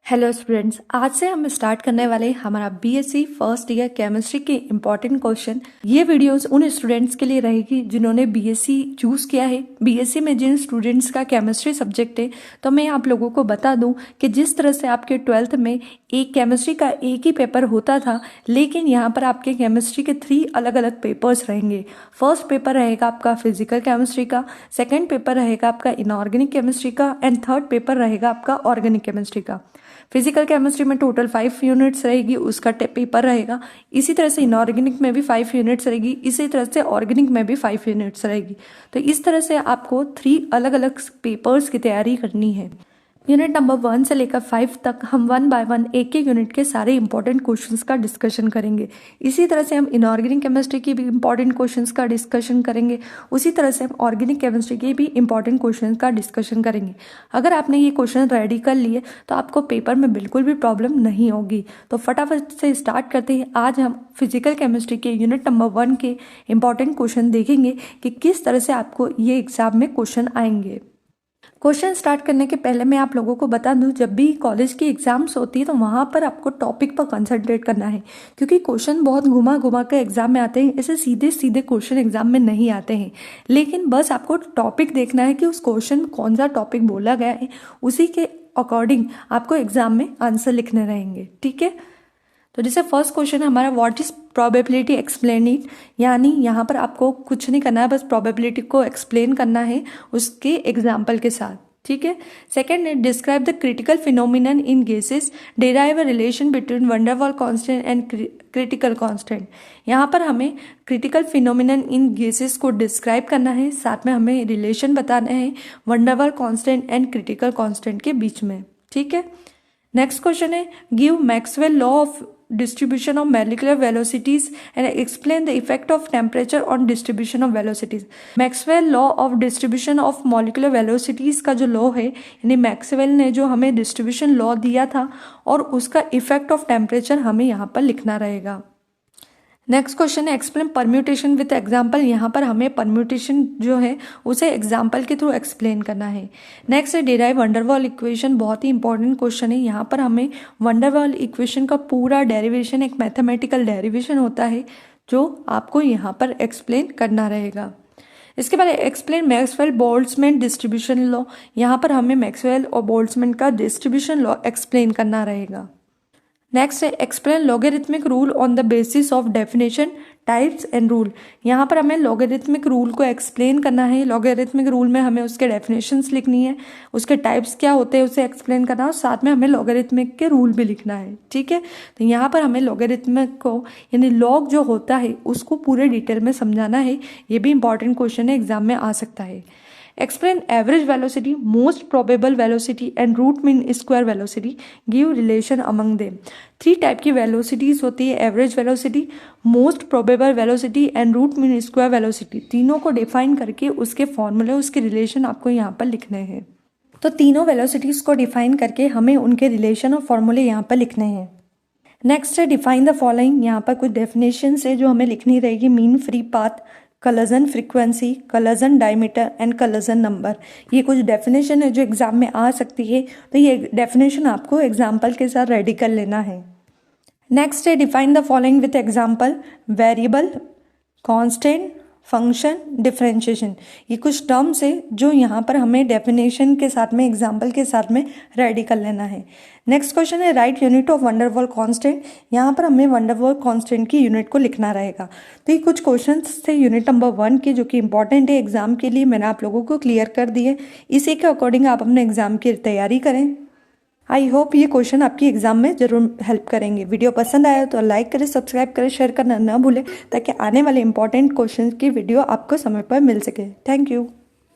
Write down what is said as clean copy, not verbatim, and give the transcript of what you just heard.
Hello students, आज से हम स्टार्ट करने वाले हमारा बीएससी फर्स्ट ईयर केमिस्ट्री के इम्पॉर्टेंट क्वेश्चन। ये वीडियोस उन स्टूडेंट्स के लिए रहेगी जिन्होंने बीएससी चूज किया है। बीएससी में जिन स्टूडेंट्स का केमिस्ट्री सब्जेक्ट है, तो मैं आप लोगों को बता दूं कि जिस तरह से आपके 12th में एक केमिस्ट्री का एक ही पेपर होता था, लेकिन यहाँ पर आपके केमिस्ट्री के 3 अलग अलग पेपर्स रहेंगे। फर्स्ट पेपर रहेगा आपका फिजिकल केमिस्ट्री का, सेकेंड पेपर रहेगा आपका इनऑर्गेनिक केमिस्ट्री का एंड थर्ड पेपर रहेगा आपका ऑर्गेनिक केमिस्ट्री का। फिजिकल केमिस्ट्री में टोटल 5 यूनिट्स रहेगी, उसका पेपर रहेगा। इसी तरह से इनऑर्गेनिक में भी 5 यूनिट्स रहेगी, इसी तरह से ऑर्गेनिक में भी 5 यूनिट्स रहेगी। तो इस तरह से आपको 3 अलग अलग पेपर्स की तैयारी करनी है। यूनिट नंबर 1 से लेकर 5 तक हम 1 बाय 1 एक एक यूनिट के सारे इंपॉर्टेंट क्वेश्चंस का डिस्कशन करेंगे। इसी तरह से हम इनऑर्गेनिक केमिस्ट्री की भी इंपॉर्टेंट क्वेश्चंस का डिस्कशन करेंगे, उसी तरह से हम ऑर्गेनिक केमिस्ट्री के भी इंपॉर्टेंट क्वेश्चंस का डिस्कशन करेंगे। अगर आपने ये क्वेश्चन रेडी कर लिए तो आपको पेपर में बिल्कुल भी प्रॉब्लम नहीं होगी। तो फटाफट से स्टार्ट करते हैं। आज हम फिजिकल केमिस्ट्री के यूनिट नंबर 1 के इंपॉर्टेंट क्वेश्चन देखेंगे कि किस तरह से आपको ये एग्जाम में क्वेश्चन आएंगे। क्वेश्चन स्टार्ट करने के पहले मैं आप लोगों को बता दूं, जब भी कॉलेज की एग्जाम्स होती है तो वहाँ पर आपको टॉपिक पर कंसंट्रेट करना है, क्योंकि क्वेश्चन बहुत घुमा घुमा कर एग्जाम में आते हैं। ऐसे सीधे सीधे क्वेश्चन एग्जाम में नहीं आते हैं, लेकिन बस आपको टॉपिक देखना है कि उस क्वेश्चन कौन सा टॉपिक बोला गया है, उसी के अकॉर्डिंग आपको एग्जाम में आंसर लिखने रहेंगे। ठीक है, तो जैसे फर्स्ट क्वेश्चन है हमारा, what is probability explain it, यानी यहाँ पर आपको कुछ नहीं करना है, बस प्रोबेबिलिटी को एक्सप्लेन करना है उसके एग्जाम्पल के साथ। ठीक है। सेकेंड है, describe the critical phenomenon in gases, derive a relation between wonder wall constant and critical constant. यहाँ पर हमें क्रिटिकल फिनोमिनन इन गैसेस को डिस्क्राइब करना है, साथ में हमें रिलेशन बताना है wonder wall constant and critical constant के बीच में। ठीक है। नेक्स्ट क्वेश्चन है, give Maxwell law of distribution of molecular velocities and explain the effect of temperature on distribution of velocities। Maxwell law of distribution of molecular velocities का जो law है, यानी Maxwell ने जो हमें डिस्ट्रीब्यूशन लॉ दिया था और उसका इफेक्ट ऑफ टेम्परेचर हमें यहाँ पर लिखना रहेगा। नेक्स्ट क्वेश्चन है, एक्सप्लेन परम्यूटेशन विद एग्जाम्पल। यहाँ पर हमें परम्यूटेशन जो है उसे एग्जाम्पल के थ्रू एक्सप्लेन करना है। नेक्स्ट है, डिराइव वंडरवॉल इक्वेशन। बहुत ही इंपॉर्टेंट क्वेश्चन है। यहाँ पर हमें वंडरवॉल इक्वेशन का पूरा डेरिवेशन, एक मैथमेटिकल डेरिवेशन होता है जो आपको यहाँ पर एक्सप्लेन करना रहेगा। इसके बाद explain Maxwell Boltzmann distribution law. यहाँ पर हमें मैक्सवेल और बोल्ट्जमैन का डिस्ट्रीब्यूशन लॉ एक्सप्लेन करना रहेगा। नेक्स्ट है, explain logarithmic rule on the basis of definition, types and rule. यहाँ पर हमें लॉगरिथमिक रूल को एक्सप्लेन करना है। लॉगरिथमिक रूल में हमें उसके डेफिनेशंस लिखनी है, उसके टाइप्स क्या होते हैं उसे एक्सप्लेन करना है, और साथ में हमें लॉगरिथमिक के रूल भी लिखना है। ठीक है, तो यहाँ पर हमें लॉगरिथमिक को, यानी लॉग जो होता है उसको पूरे डिटेल में समझाना है। ये भी इंपॉर्टेंट क्वेश्चन है, एग्जाम में आ सकता है। Explain average velocity, most probable velocity and root mean square velocity, give relation among them. 3 type की वेलोसिटीज होती है, average velocity, most probable velocity and root mean square velocity. तीनों को डिफाइन करके उसके फॉर्मूले, उसके रिलेशन आपको यहाँ पर लिखने हैं। तो तीनों वेलोसिटीज को डिफाइन करके हमें उनके रिलेशन और फॉर्मूले यहाँ पर लिखने हैं। नेक्स्ट है, डिफाइन द फॉलोइंग। यहाँ पर कुछ डेफिनेशन है जो हमें लिखनी रहेगी। Mean free path, collision frequency, collision diameter and collision number. ये कुछ डेफिनेशन है जो एग्जाम में आ सकती है, तो ये डेफिनेशन आपको एग्जाम्पल के साथ रेडी कर लेना है। नेक्स्ट है, define the following with example, variable, constant, function, differentiation. ये कुछ टर्म्स है जो यहाँ पर हमें डेफिनेशन के साथ में, एग्जाम्पल के साथ में रेडी कर लेना है। नेक्स्ट क्वेश्चन है, right unit of van der Waals constant. यहाँ पर हमें वंडरवॉल कांस्टेंट की यूनिट को लिखना रहेगा। तो ये कुछ क्वेश्चंस थे यूनिट नंबर 1 के, जो कि इंपॉर्टेंट है एग्जाम के लिए। मैंने आप लोगों को क्लियर कर दिए, इसी के अकॉर्डिंग आप अपने एग्जाम की तैयारी करें। आई होप ये क्वेश्चन आपकी एग्जाम में जरूर हेल्प करेंगे। वीडियो पसंद आया तो लाइक करें, सब्सक्राइब करें, शेयर करना ना भूलें, ताकि आने वाले इंपॉर्टेंट क्वेश्चन की वीडियो आपको समय पर मिल सके। Thank you.